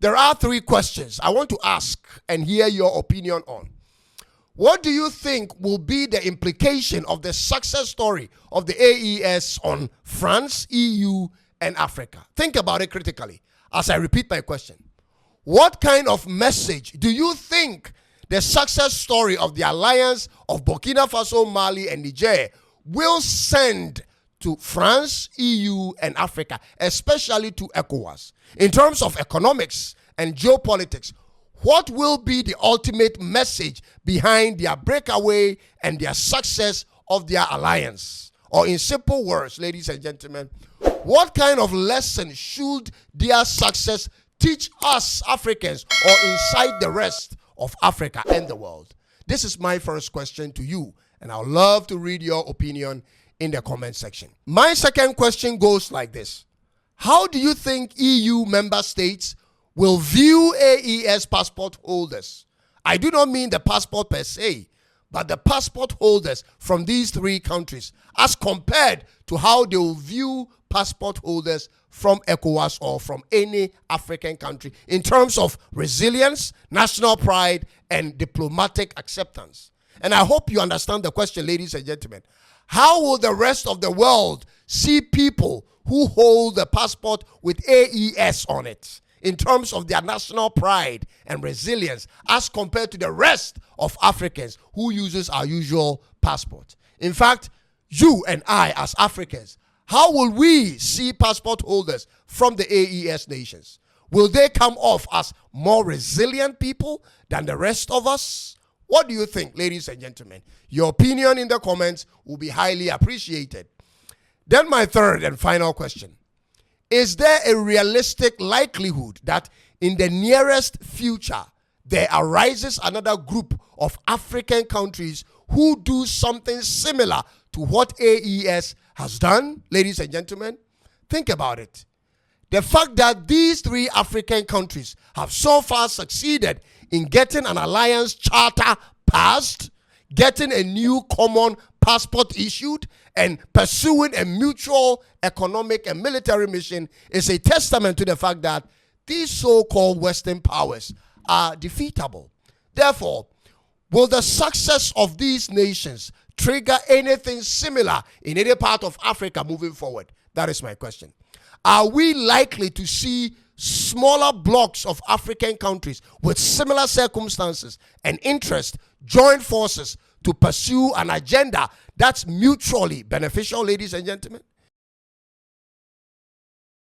there are three questions I want to ask and hear your opinion on. What do you think will be the implication of the success story of the AES on France, EU, and Africa? Think about it critically as I repeat my question. What kind of message do you think the success story of the Alliance of Burkina Faso, Mali, and Niger will send to France, EU, and Africa, especially to ECOWAS? In terms of economics and geopolitics, what will be the ultimate message behind their breakaway and their success of their alliance? Or in simple words, ladies and gentlemen, what kind of lesson should their success teach us Africans or incite the rest of Africa and the world? This is my first question to you, and I would love to read your opinion in the comment section. My second question goes like this. How do you think EU member states will view AES passport holders? I do not mean the passport per se, but the passport holders from these three countries as compared to how they will view passport holders from ECOWAS or from any African country in terms of resilience, national pride, and diplomatic acceptance. And I hope you understand the question, ladies and gentlemen. How will the rest of the world see people who hold a passport with AES on it in terms of their national pride and resilience as compared to the rest of Africans who uses our usual passport? In fact, you and I as Africans, how will we see passport holders from the AES nations? Will they come off as more resilient people than the rest of us? What do you think, ladies and gentlemen? Your opinion in the comments will be highly appreciated. Then my third and final question. Is there a realistic likelihood that in the nearest future there arises another group of African countries who do something similar to what AES has done? Ladies and gentlemen, think about it. The fact that these three African countries have so far succeeded in getting an alliance charter passed, getting a new common passport issued, and pursuing a mutual economic and military mission is a testament to the fact that these so-called Western powers are defeatable. Therefore, will the success of these nations trigger anything similar in any part of Africa moving forward? That is my question. Are we likely to see smaller blocks of African countries with similar circumstances and interest join forces to pursue an agenda that's mutually beneficial, ladies and gentlemen?